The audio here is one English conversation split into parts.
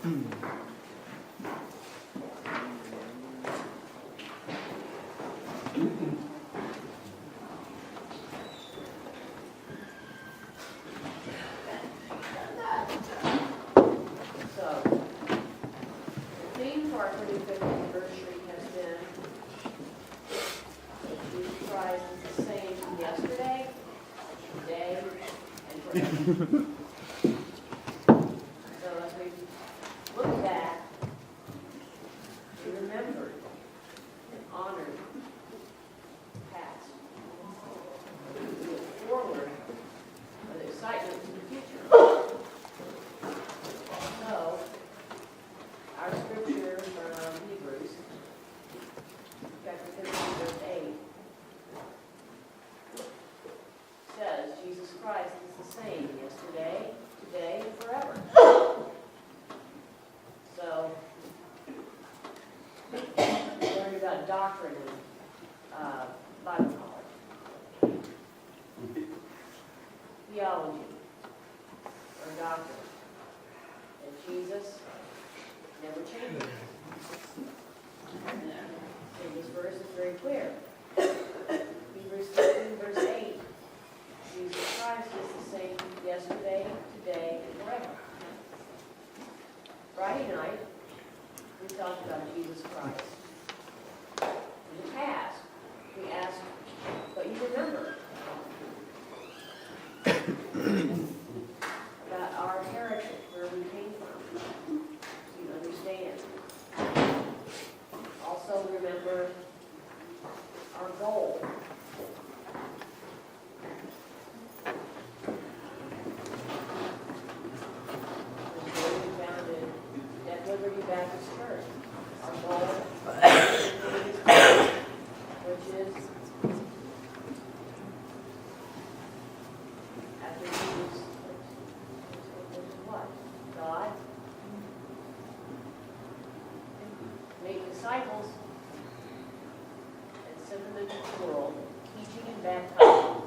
So, the theme for our 35th anniversary has been Jesus Christ is the same yesterday, today, and forever. So as we look back, we remembered and honored the past. We look forward with excitement to the future. So, our scripture from Hebrews, chapter 13, verse 8, says, Jesus Christ is the same yesterday, today, and forever. So, we learned about doctrine in Bible college. Theology, or doctrine. And Jesus never changes. And this verse is very clear. Hebrews 13, verse 8. Jesus Christ is the same yesterday, today, and forever. Friday night, we talked about Jesus Christ. In the past, we asked what you remember about our heritage, where we came from. You understand. Also remember our goal. We founded at Liberty Baptist Church. Our goal, which is after Jesus, what? God, make disciples and send them into the world, teaching and baptizing.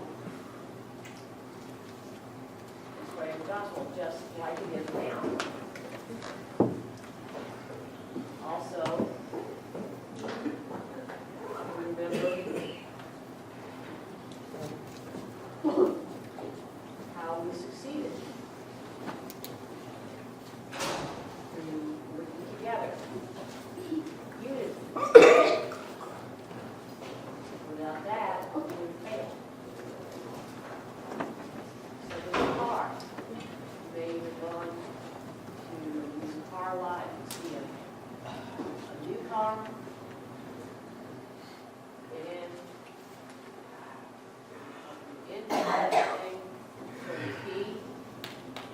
And spreading the gospel just like it is now. Also, remember how we succeeded through working together. Unity. Without that, we would fail. So with the car, you may have gone to use a car lot and see a new car. Get in that thing, put the key,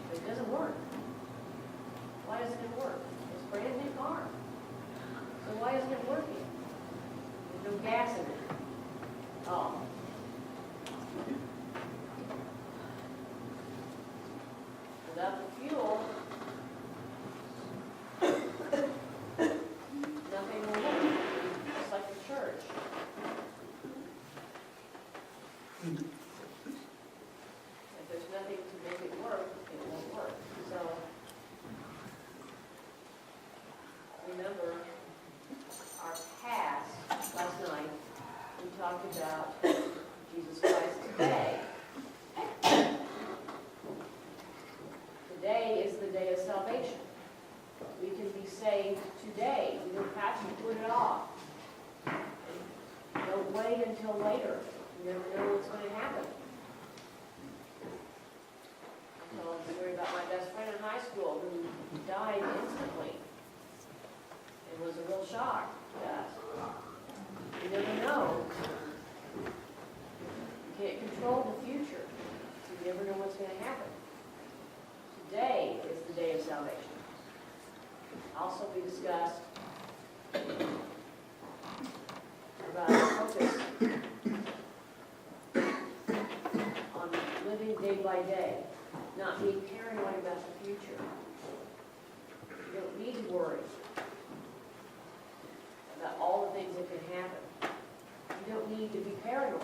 but it doesn't work. Why doesn't it work? It's a brand new car. So why isn't it working? There's no gas in it. Oh. Without the fuel, nothing will work. Just like the church. If there's nothing to make it work, it won't work. So, remember our past. Last night, we talked about Jesus Christ today. Today is the day of salvation. We can be saved today. We don't have to put it off. Don't wait until later. You never know what's going to happen. I told a story about my best friend in high school who died instantly. It was a real shock to us. You never know. You can't control the future. You never know what's going to happen. Today is the day of salvation. Also, we discussed about focus on living day by day, not being paranoid about the future. You don't need to worry about all the things that can happen. You don't need to be paranoid.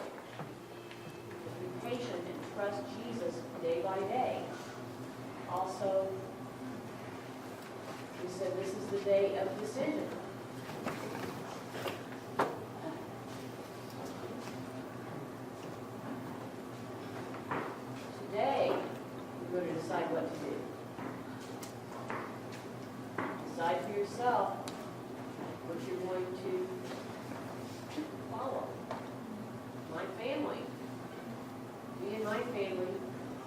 Be patient and trust Jesus day by day. Also, we the day of decision. Today, you're going to decide what to do. Decide for yourself what you're going to follow. My family. Me and my family,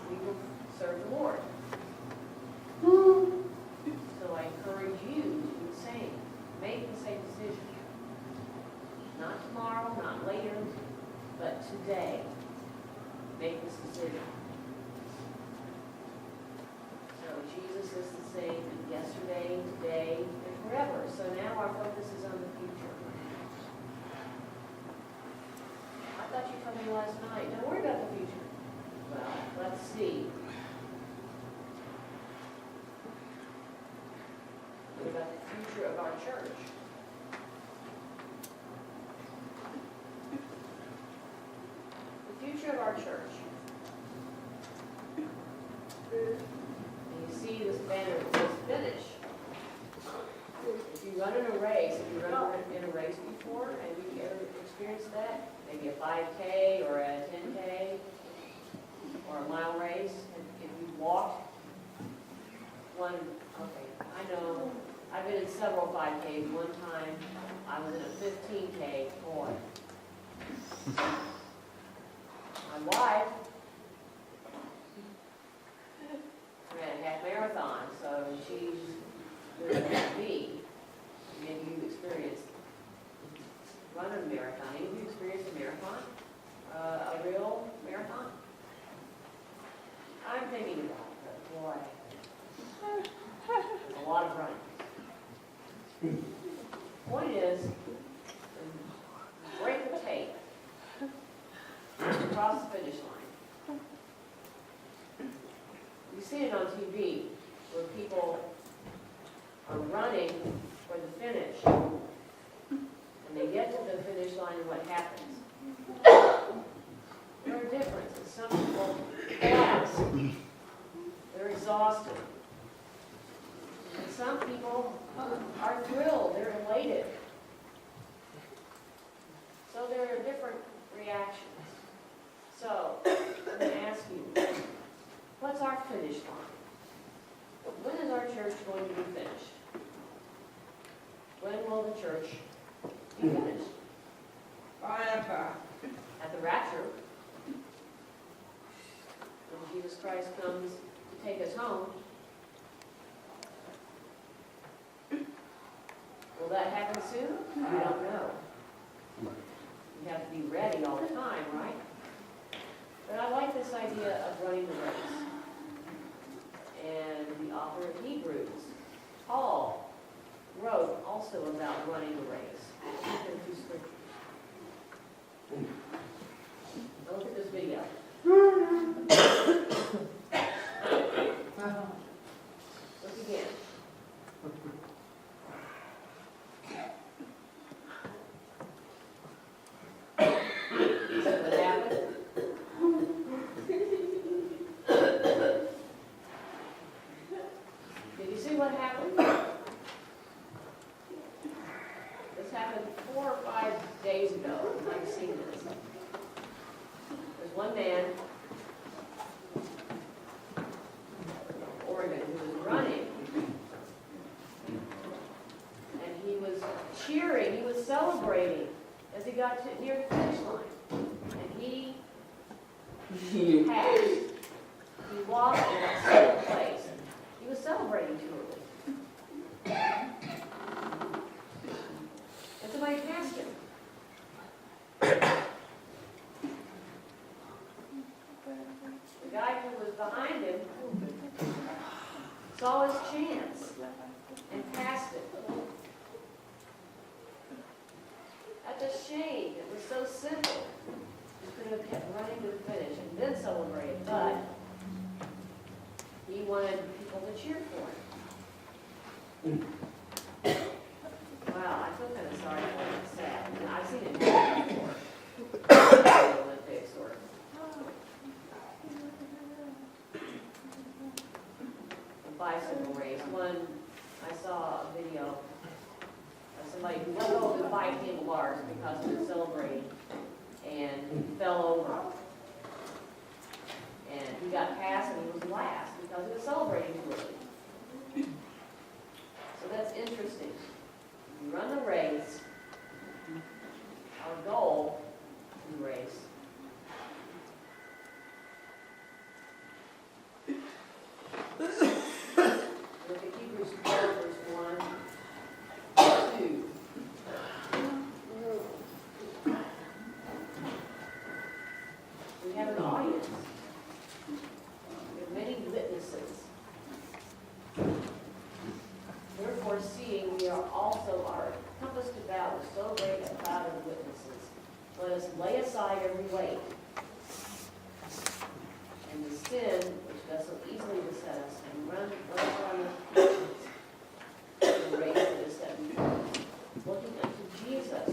we will serve the Lord. So I encourage you to do the same. Make the same decision. Not tomorrow, not later, but today. Make this decision. So Jesus is the same yesterday, today, and forever. So now our focus is on the future. I thought you told me last night, don't worry about the future. Well, let's see. What about the future of our church? The future of our church. And you see this banner that says finish. If you run in a race, have you run in a race before? Have you ever experienced that? Maybe a 5K or a 10K or a mile race? If you walked one, okay, I know, I've been in several 5Ks. One time I was in a 15K, boy. My wife ran a half marathon, so she's doing it with me. Maybe you've experienced running a marathon. Any of you experienced a marathon? A real marathon? I'm thinking about it, but boy, there's a lot of running. Point is, break the tape, across the finish line. You see it on TV, where people are running for the finish, and they get to the finish line, and what happens? There are differences. Some people collapse. They're exhausted. And some people are thrilled. They're elated. So there are different reactions. So I'm going to ask you, what's our finish line? When is our church going to be finished? When will the church be finished? Forever. At the rapture. When Jesus Christ comes to take us home. Will that happen soon? We don't know. We have to be ready all the time, right? But I like this idea of running the race. And the author of Hebrews, Paul, wrote also about running the race. Look at two scriptures. Now look at this video. Look again. See what happened? Did you see what happened? This happened 4 or 5 days ago. I've seen this. There's one man, Oregon, who was running, and he was cheering, he was celebrating as he got near the finish line. And he passed. He walked in that same place. He was celebrating too early. And somebody passed him. The guy who was behind him saw his chance and passed it. That's a shame. It was so simple. He could have kept running to the finish and then celebrated, but he wanted people to cheer for him. Wow, I feel kind of sorry for him. It's sad. And I've seen it happen before. The Olympics or a bicycle race. One I saw a video of somebody who let go of the 5 handlebars because he was celebrating and fell over. And he got past and he was last because he was celebrating too early. So that's interesting. You run the race, our goal in the race. Look at Hebrews 12, verse 1, 2. We have an audience. We have many witnesses. Therefore, seeing we are compassed about with so great a cloud of witnesses, let us lay aside every weight and the sin which does so easily beset us, and let us run with patience the race that is set before us, looking unto Jesus,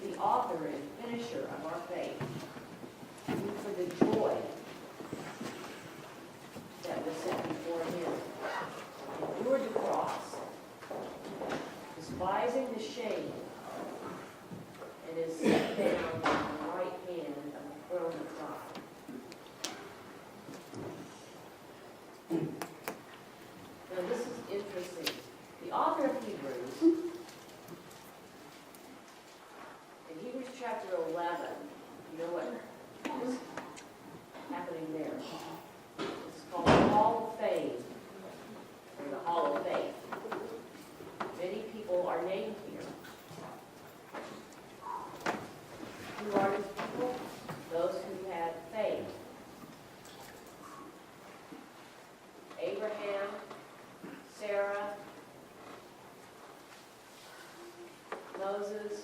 the author and finisher of our faith, who for the joy that was set before him endured the cross, despising the shame, and is set down on the right hand of the throne of God. Now this is interesting. The author of Hebrews, in Hebrews chapter 11, you know what is happening there? It's called the Hall of Fame, or the Hall of Faith. Many people are named here. Who are these people? Those who had faith. Abraham, Sarah, Moses.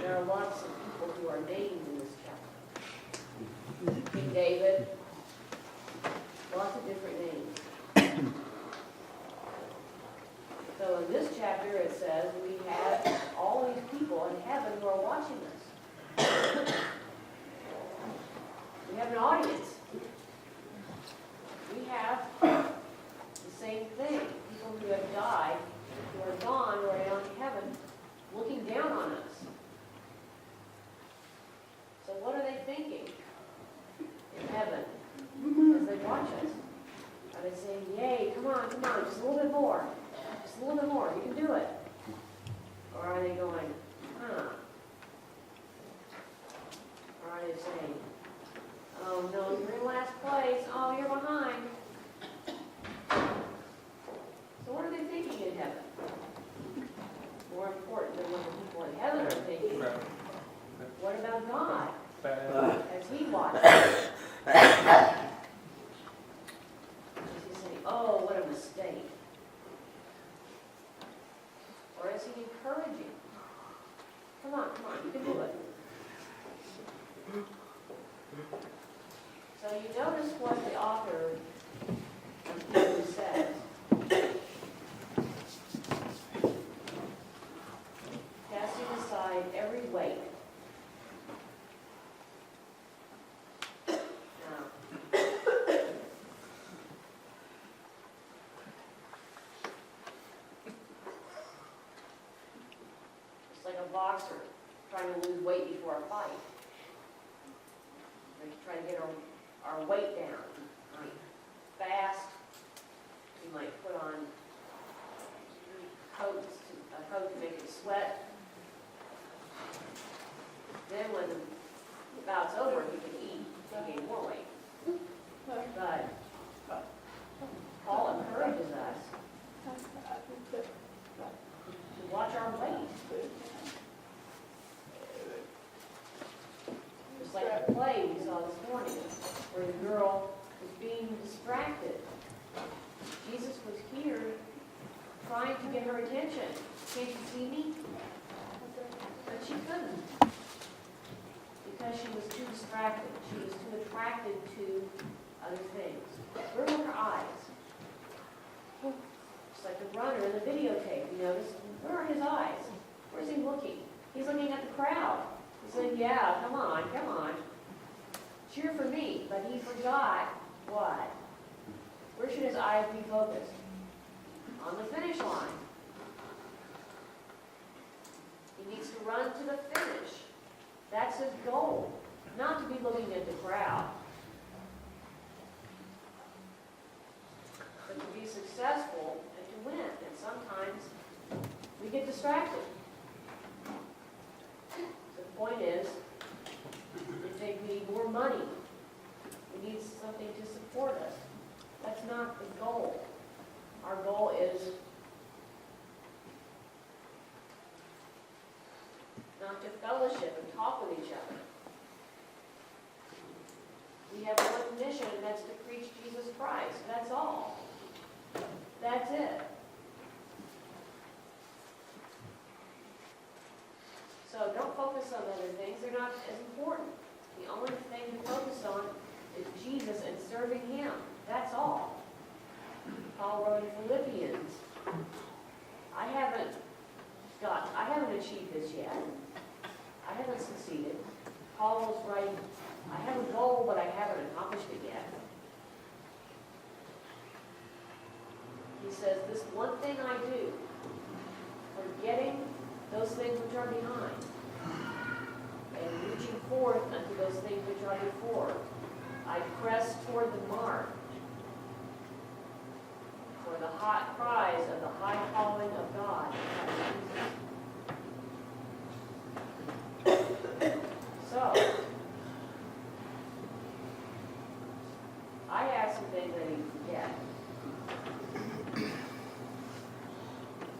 There are lots of people who are named in this chapter. King David. Lots of different names. So in this chapter it says we have all these people in heaven who are watching us. We have an audience. We have the same thing. People who have died, who are gone, who are down in heaven, looking down on us. So what are they thinking in heaven as they watch us? Are they saying, yay, come on, just a little bit more. Just a little bit more, you can do it. Or are they going, huh? Or are they saying, oh no, you're in last place, oh, you're behind. So what are they thinking in heaven? More important than what the people in heaven are thinking. What about God? As he watches. Is he saying, oh, what a mistake? Or is he encouraging? Come on, you can do it. So you notice what the author of Hebrews says. Casting aside every weight. Now, it's like a boxer trying to lose weight before a fight. We try to get our weight down. Like fast. You might put on a coat to make it sweat. Then when the bout's over, you can eat to gain more weight. But Paul encourages us to watch our weight. Just like the play we saw this morning, where the girl was being distracted. Jesus was here trying to get her attention. Can't you see me? But she couldn't. Because she was too distracted. She was too attracted to other things. Where were her eyes? Just like the runner in the videotape, you notice, where are his eyes? Where's he looking? He's looking at the crowd. He's saying, yeah, come on. Cheer for me. But he forgot what? Where should his eyes be focused? on the finish line. He needs to run to the finish. That's his goal, not to be looking at the crowd. But to be successful and to win. And sometimes we get distracted. The point is, we need more money. We need something to support us. That's not the goal. Our goal is not to fellowship and talk with each other. We have one mission, and that's to preach Jesus Christ. That's all. That's it. So don't focus on other things. They're not as important. The only thing to focus on is Jesus and serving Him. That's all. Paul wrote in Philippians, I haven't achieved this yet. I haven't succeeded. Paul was writing, I have a goal, but I haven't accomplished it yet. He says, this one thing I do, forgetting those things which are behind, and reaching forth unto those things which are before, I press toward the mark for the hot prize of the high calling of God in Christ Jesus. So, I have some things I need to forget.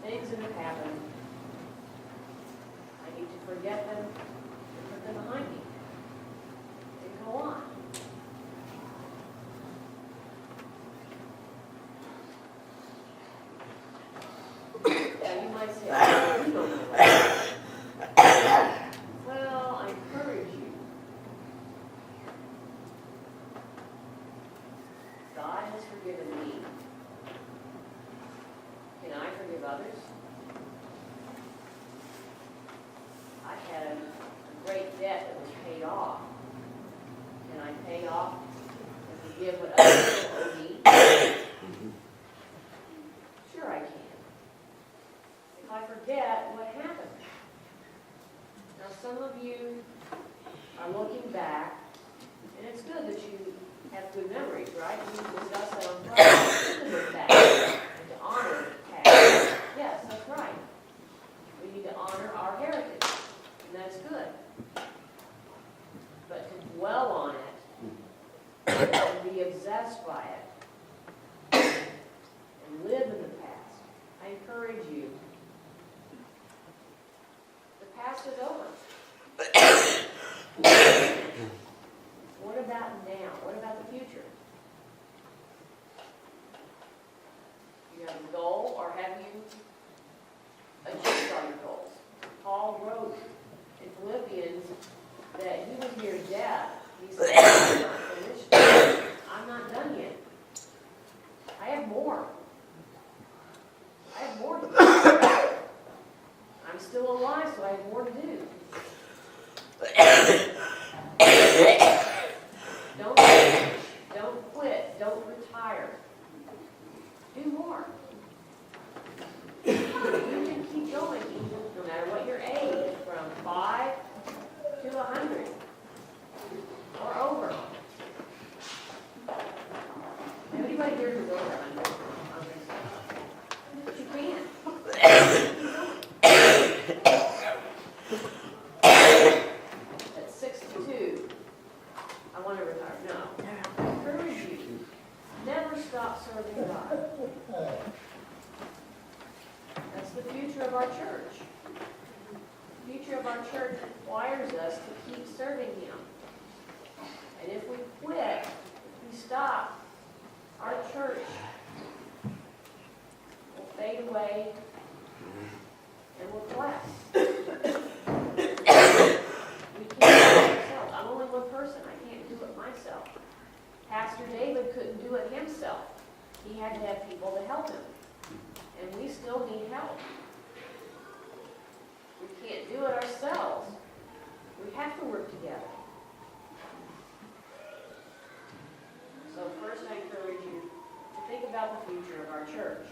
Things that have happened. I need to forget them and put them behind me and go on. Now you might say, oh, you don't know that. Well, I encourage you. God has forgiven me. Can I forgive others? I had a great debt that was paid off. Can I pay off and forgive what other people owe me? Sure I can. If I forget, what happened? Now some of you are looking back, and it's good that you have good memories, right? We discussed that on Friday. It's good to look back and to honor the past. Yes, that's right. We need to honor our heritage, and that's good. But to dwell on it and be obsessed by it and live in the past, I encourage you. The past is over. What about now? What about the future? You have a goal, or have you achieved all your goals? Paul wrote in Philippians that he was near death. He said, I'm not finished. I'm not done yet. I have more. I have more to do. I'm still alive, so I have more to do. Don't finish. Don't quit. Don't retire. Do more. You can keep going, no matter what your age, from 5 to 100 or over. Anybody here who's over 100? But you can. At 62, I want to retire. No. I encourage you, never stop serving God. That's the future of our church. The future of our church requires us to keep serving Him. And if we quit, if we stop, our church will fade away and will collapse. We can't do it ourselves. I'm only one person. I can't do it myself. Pastor David couldn't do it himself. He had to have people to help him. And we still need help. We can't do it ourselves. We have to work together. So first I encourage you to think about the future of our church.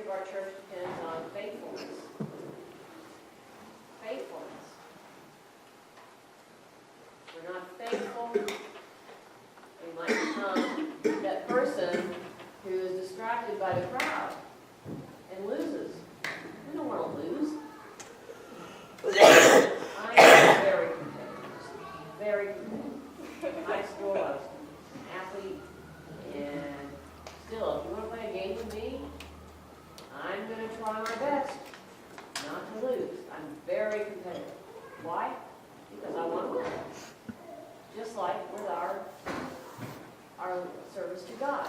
future of our church depends on faithfulness. Faithfulness. If we're not faithful, we might become that person who is distracted by the crowd and loses. We don't want to lose. I am very competitive. Very competitive. High school, I was an athlete, and still, if you want to play a game with me, I'm going to try my best not to lose. I'm very competitive. Why? Because I want to win. Just like with our service to God.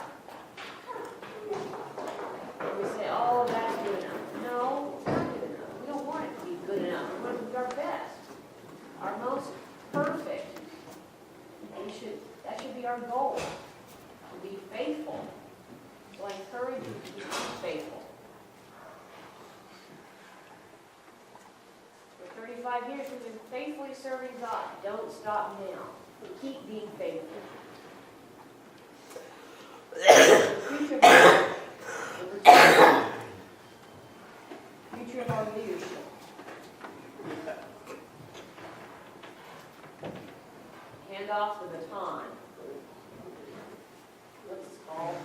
And we say, oh, that's good enough. No, it's not good enough. We don't want it to be good enough. We want it to be our best, our most perfect. That should be our goal, to be faithful. So I encourage you to be faithful. For 35 years, we've been faithfully serving God. Don't stop now. Keep being faithful. The future of our leadership. Hand off the baton. What's it called?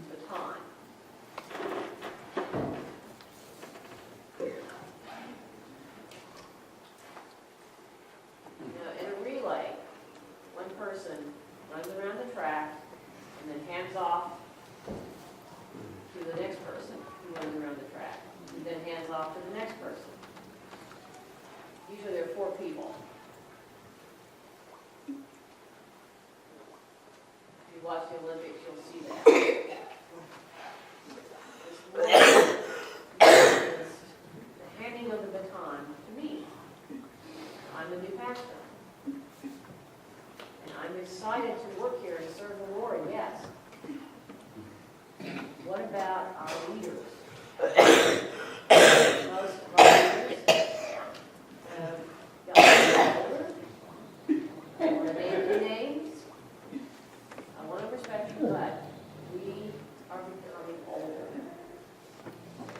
Baton. In a relay, one person runs around the track and then hands off to the next person who runs around the track, and then hands off to the next person. Usually there are 4 people. If you watch the Olympics, you'll see that. It's the handing of the baton to me. I'm the new pastor. And I'm excited to work here and serve the Lord, yes. What about our leaders? Most of our leaders have gotten older. I want to name the names. I want to respect you, but we are becoming older.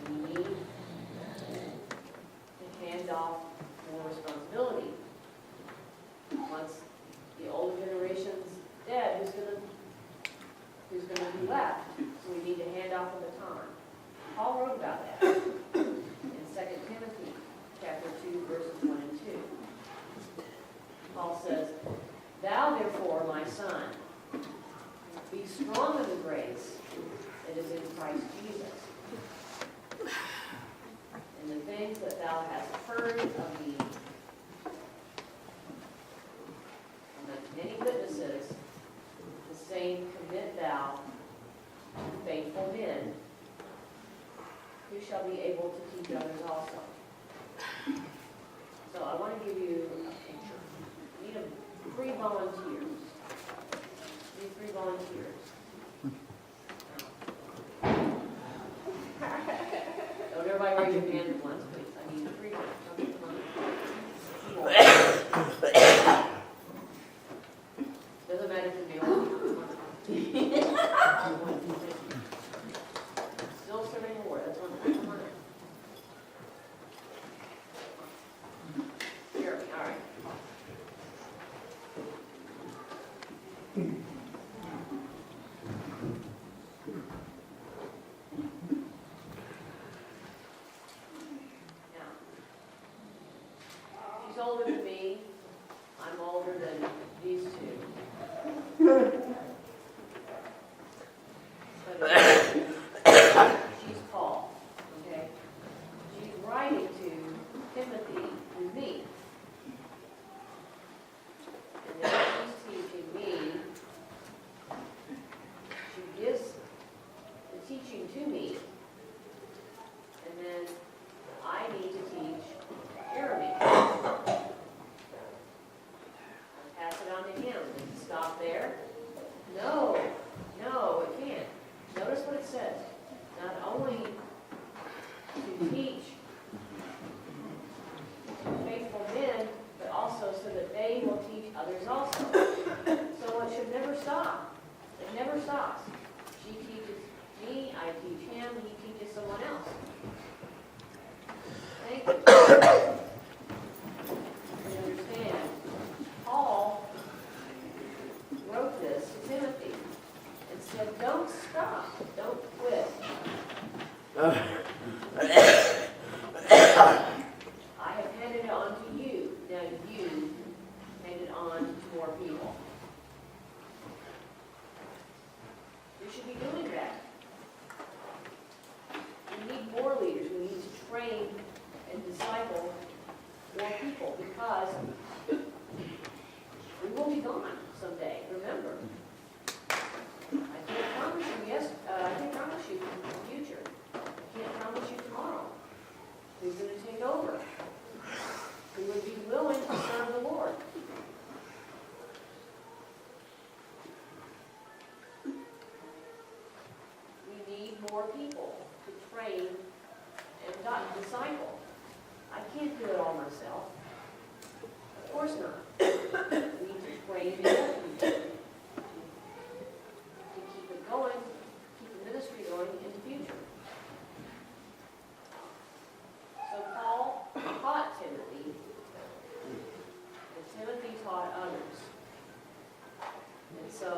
We need to hand off more responsibility. Once the older generation's dead, who's going to be left? So we need to hand off the baton. Paul wrote about that in 2 Timothy chapter 2, verses 1 and 2. Paul says, "Thou therefore, my son, be strong in the grace that is in Christ Jesus. And the things that thou hast heard of me from the many witnesses, the same commit thou to faithful men, who shall be able to teach others also." So I want to give you a picture. We need 3 volunteers. We need 3 volunteers. Don't everybody raise your hand at once, please. I need 3 more. Come on. Doesn't matter if you're male or female. Still serving the Lord. That's wonderful. Come on in. Jeremy, all right. Now, she's older than me. I'm older than these 2. But she's Paul, okay? She's writing to Timothy with me. And then she's teaching me. She gives the teaching to me. And then I need to teach Jeremy. I pass it on to him. Does it stop there? No, it can't. Notice what it says. Not only to teach faithful men, but also so that they will teach others also. So it should never stop. It never stops. She She teaches me, I teach him, he teaches someone else. Thank you. You understand? Paul wrote this to Timothy and said, don't stop, don't quit. I have handed it on to you, now you hand it on to more people. We should be doing that. We need more leaders, we need to train and disciple more people because we will be gone someday, remember. I can't promise you I can't promise you the future. I can't promise you tomorrow. Who's going to take over? Who would be willing to serve the Lord? We need more people to train and disciple. I can't do it all myself. Of course not. We need to train more people to keep it going, keep the ministry going in the future. So Paul taught Timothy, and Timothy taught others. And so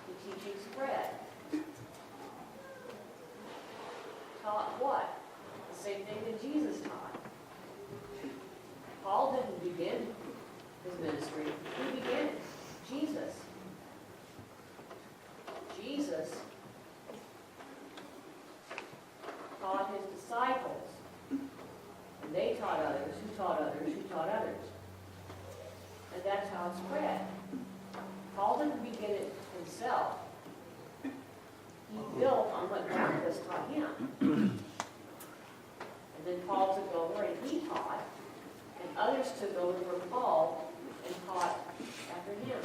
the teaching spread. Taught what? The same thing that Jesus taught. Paul didn't begin his ministry. Who began it? Jesus. Jesus taught his disciples. And they taught others, who taught others, who taught others. And that's how it spread. Paul didn't begin it himself. He built on what Barnabas taught him. And then Paul took over and he taught. And others took over from Paul and taught after him.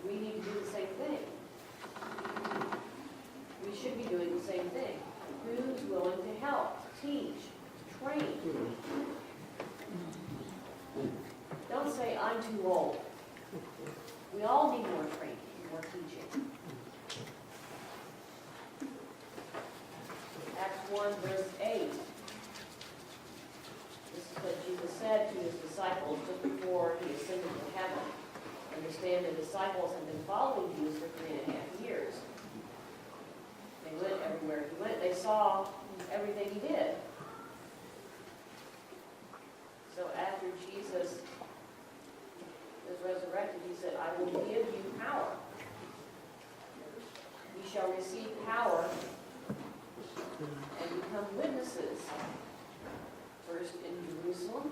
We need to do the same thing. We should be doing the same thing. Who's willing to help, to teach, to train? Don't say, I'm too old. We all need more training, more teaching. Acts 1, verse 8. This is what Jesus said to his disciples just before he ascended to heaven. Understand the disciples have been following Jesus for 3.5 years. They went everywhere he went. They saw everything he did. So after Jesus was resurrected, he said, I will give you power. You shall receive power and become witnesses. First in Jerusalem,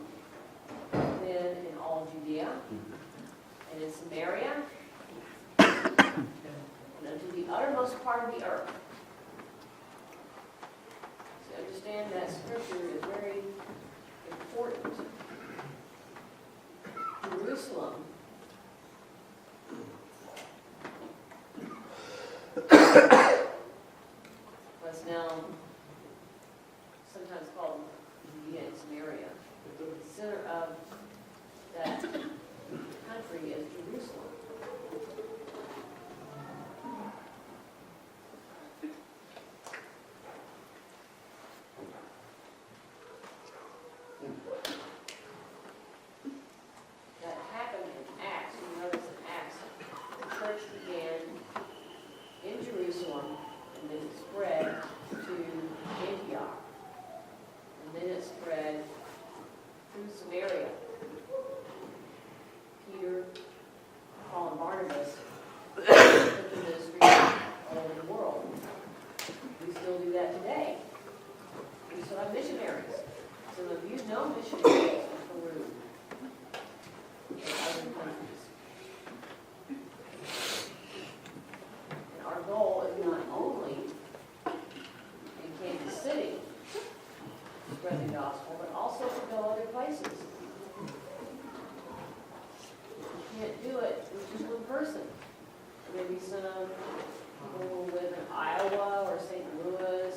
then in all Judea, and in Samaria, and unto the uttermost part of the earth. So understand that scripture is very important. Jerusalem was now sometimes called Judea and Samaria. The center of that country is Jerusalem. That happened in Acts. You notice in Acts, the church began in Jerusalem and then it spread to Antioch. And then it spread through Samaria. Peter, Paul, and Barnabas took the ministry all over the world. We still do that today. We still have missionaries. Some of you know missionaries from Peru and other countries. And our goal is not only in Kansas City to spread the gospel, but also to go other places. You can't do it with just one person. Maybe some people who live in Iowa or St. Louis,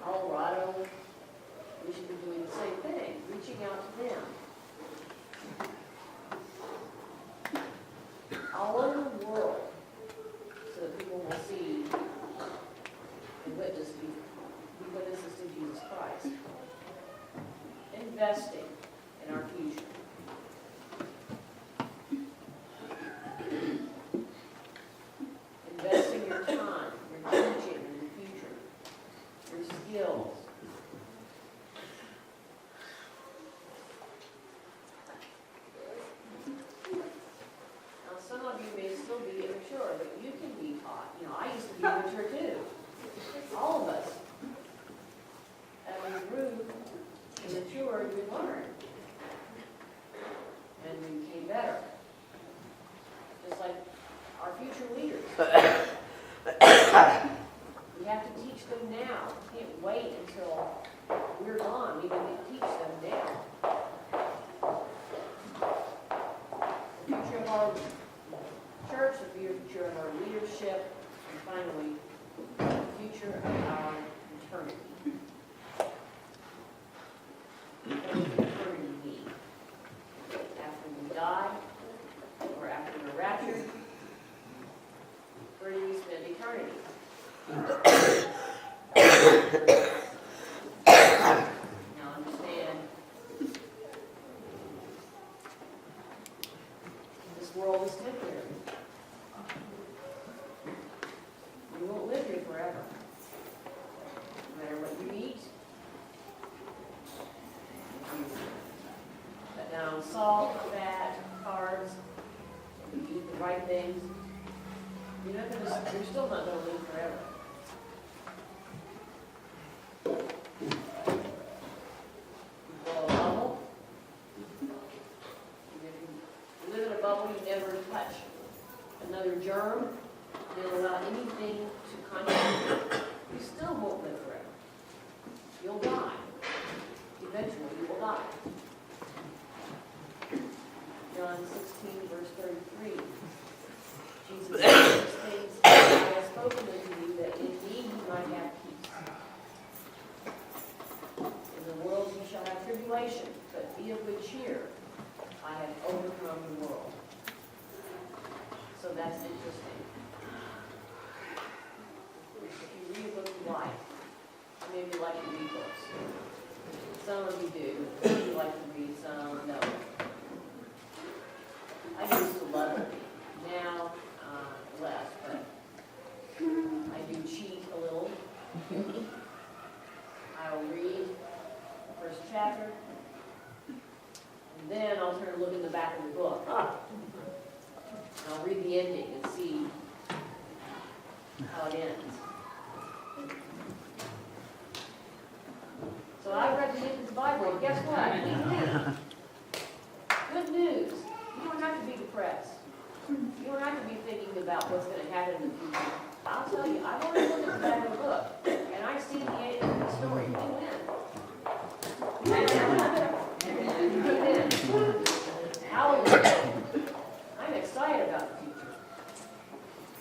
Colorado. We should be doing the same thing, reaching out to them all over the world so that people will see investing in our future. Investing your time, your teaching in the future, your skills. Now, some of you may still be immature, but you can be taught. You know, I used to be immature too. All of us. As we grew and matured, we learned. And we became better. Just like our future leaders. We have to teach them now. We can't wait until we're gone. We need to teach them now. The future of our church, the future of our leadership, and finally, the future of our eternity. What does eternity mean? After we die, or after we're raptured, where do we spend eternity? Now understand, this world is temporary. You won't live here forever. No matter what you eat, if you cut down on salt, fat, carbs, if you eat the right things, you're still not going to live forever. You blow a bubble. If you live in a bubble, you never touch another germ. You don't allow anything to contact you. You still won't live forever. You'll die. Eventually, you will die. John 16, verse 33. Jesus said, "These things I have spoken unto you, that in me you might have peace. In the world you shall have tribulation, but be of good cheer. I have overcome the world." So that's interesting. If you read a book you like, maybe you like to read books. Some of you do. Some of you like to read, some no. I used to love it. Now, less, but I do cheat a little. I'll read the first chapter, and then I'll turn and look in the back of the book. And I'll read the ending and see how it ends. So I read the end of the Bible, and guess what? Good news. You don't have to be depressed. You don't have to be thinking about what's going to happen in the future. I'll tell you, I've already looked at the back of the book, and I see the end of the story. Amen. Hallelujah. I'm excited about the future.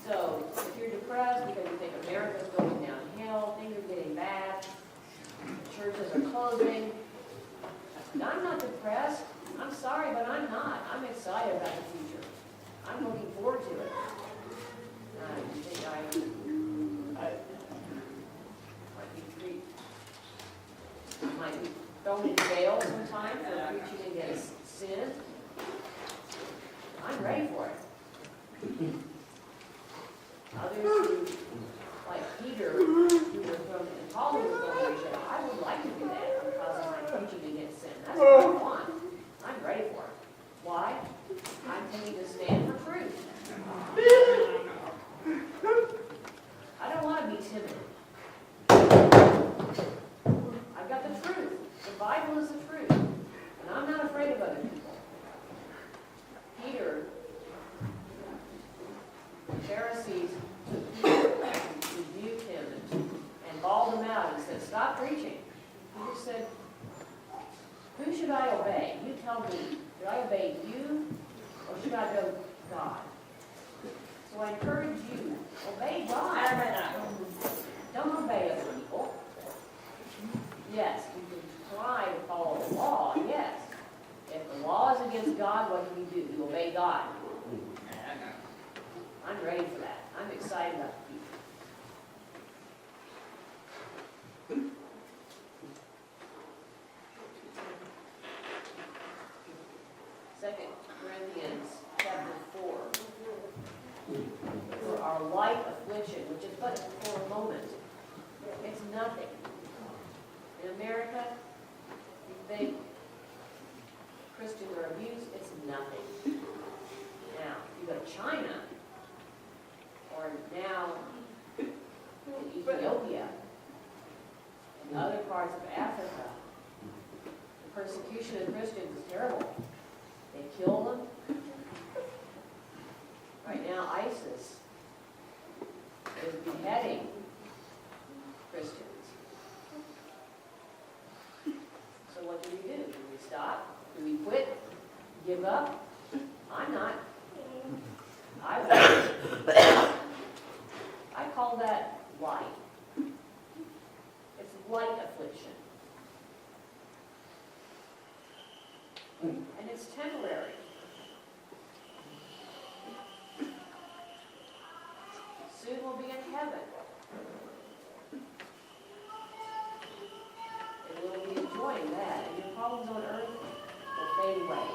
So, if you're depressed because you think America's going downhill, things are getting bad, churches are closing, I'm not depressed. I'm sorry, but I'm not. I'm excited about the future. I'm looking forward to it. I think I might be thrown in jail sometime for preaching against sin. I'm ready for it. Others who, like Peter, who were thrown in college, were thrown in jail. I would like to do that because of my preaching against sin. That's what I want. I'm ready for it. Why? I'm taking to stand for truth. I don't want to be timid. I've got the truth. The Bible is the truth. And I'm not afraid of other people. Peter, the Pharisees took Peter and rebuked him and bawled him out and said, "Stop preaching." Peter said, "Who should I obey? You tell me. Should I obey you or should I obey God?" So I encourage you, obey God. Don't obey other people. Yes, you can try to follow the law, yes. If the law is against God, what do? You obey God. I'm ready for that. I'm excited about the future. light affliction, which is but for a moment. It's nothing. In America, you think Christians are abused, it's nothing. Now, you go to China, or now in Ethiopia, and other parts of Africa, the persecution of Christians is terrible. They kill them. Right now, ISIS is beheading Christians. So what do? Do we stop? Do we quit? Give up? I'm not. I won't. I call that light. It's light affliction. And it's temporary. Soon we'll be in heaven. And we'll be enjoying that. And your problems on earth will fade away.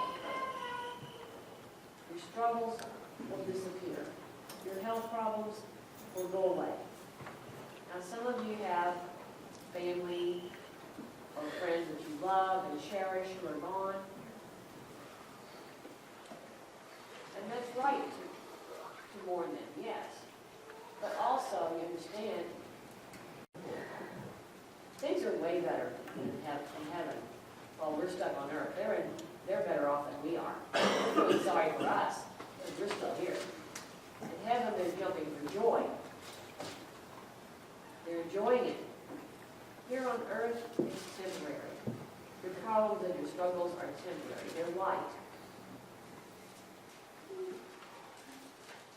Your struggles will disappear. Your health problems will go away. Now some of you have family or friends that you love and cherish who are gone. And that's right to mourn them, yes. But also, you understand, things are way better in heaven while we're stuck on earth. They're better off than we are. I'm really sorry for us, because we're still here. In heaven, they're jumping for joy. They're enjoying it. Here on earth, it's temporary. Your problems and your struggles are temporary. They're light.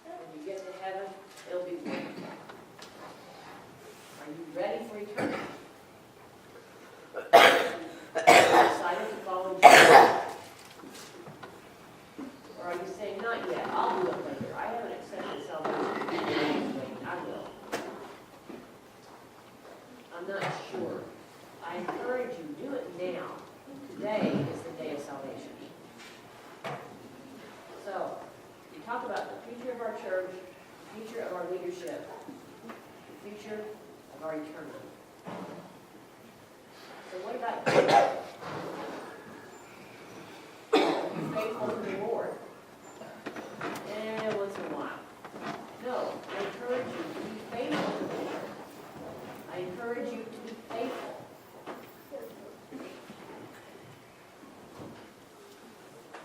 When you get to heaven, it'll be wonderful. Are you ready for eternity? Are you excited to follow Jesus? Or are you saying, not yet, I'll do it later. I haven't accepted salvation. I will. I'm not sure. I encourage you, do it now. Today is the day of salvation. So, we talk about the future of our church, the future of our leadership, the future of our eternity. So what about you? Are you faithful to the Lord? Once in a while. No, I encourage you to be faithful to the Lord. I encourage you to be faithful.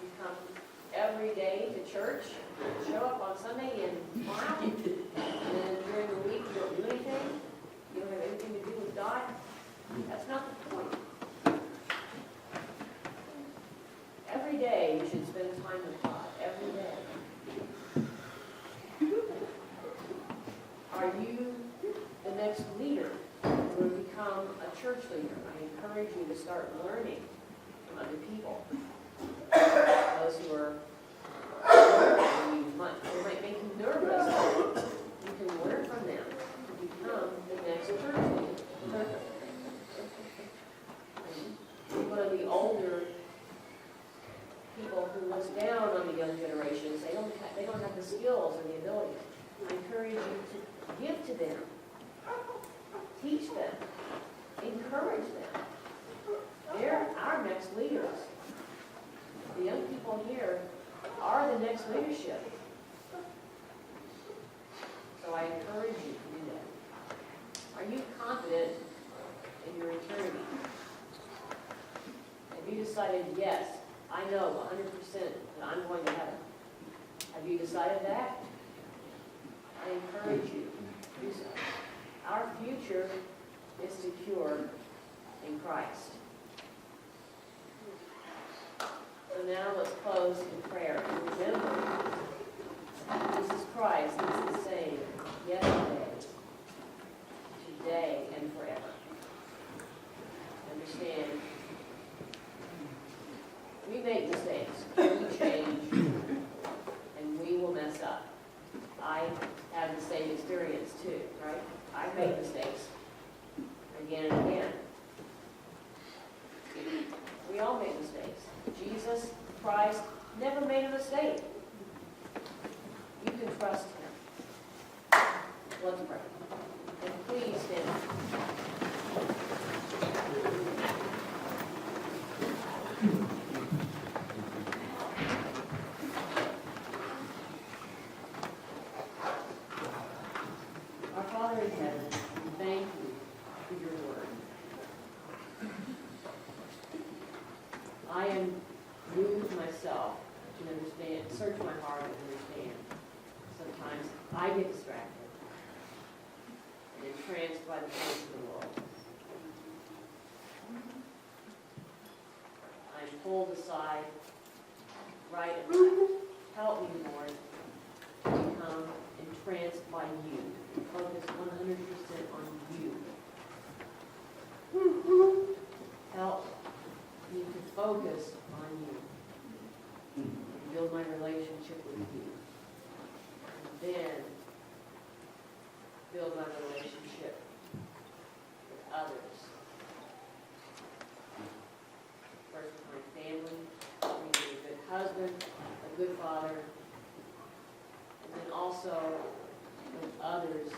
You come every day to church, show up on Sunday and smile, and then during the week you don't do anything, you don't have anything to do with God. That's not the point. Every day you should spend time with God. Every day. Are you the next leader who will become a church leader? I encourage you to start learning from other people. Those who are they might make you nervous. You can learn from them to become the next church leader. One of the older people who looks down on the young generations, they don't have the skills or the abilities. I encourage you to give to them, teach them, encourage them. They're our next leaders. The young people here are the next leadership. So I encourage you to do that. Are you confident in your eternity? Have you decided, yes, I know 100% that I'm going to heaven? Have you decided that? I encourage you to do so. Our future is secure in Christ. So now let's close in prayer. And remember, Jesus Christ is the same yesterday, today, and forever. Understand, we make mistakes, we change, and we will mess up. I have the same experience too, right? I make mistakes again and again. We all make mistakes. Jesus Christ never made a mistake. You can trust him. Let's pray. And please stand. Our Father in heaven, we thank you for your word. I am moved myself to understand, search my heart and understand. Sometimes I get distracted and entranced by the things of the world. I'm pulled aside right at times. Help me, Lord, to become entranced by you, and focus 100% on you. Help me to focus on you and build my relationship with you. And then build my relationship with others. First with my family, being a good husband, a good father, and then also with others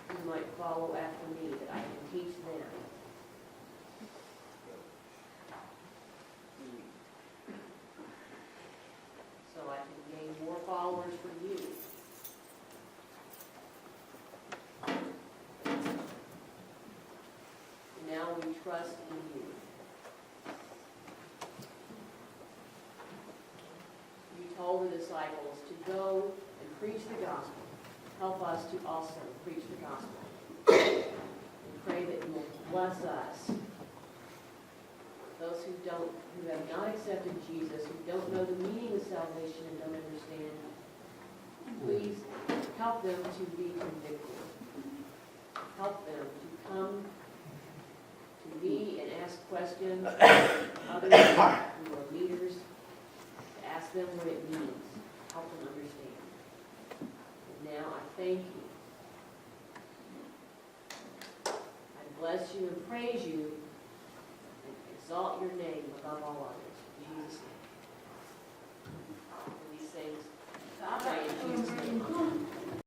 who might follow after me, that I can teach them. So I can gain more followers for you. Now we trust in you. You told the disciples to go and preach the gospel. Help us to also preach the gospel. And pray that you will bless us. Those who have not accepted Jesus, who don't know the meaning of salvation and don't understand, please help them to be convicted. Help them to come to me and ask questions, others who are leaders, to ask them what it means, help them understand. And now I thank you. I bless you and praise you and exalt your name above all others. In Jesus' name.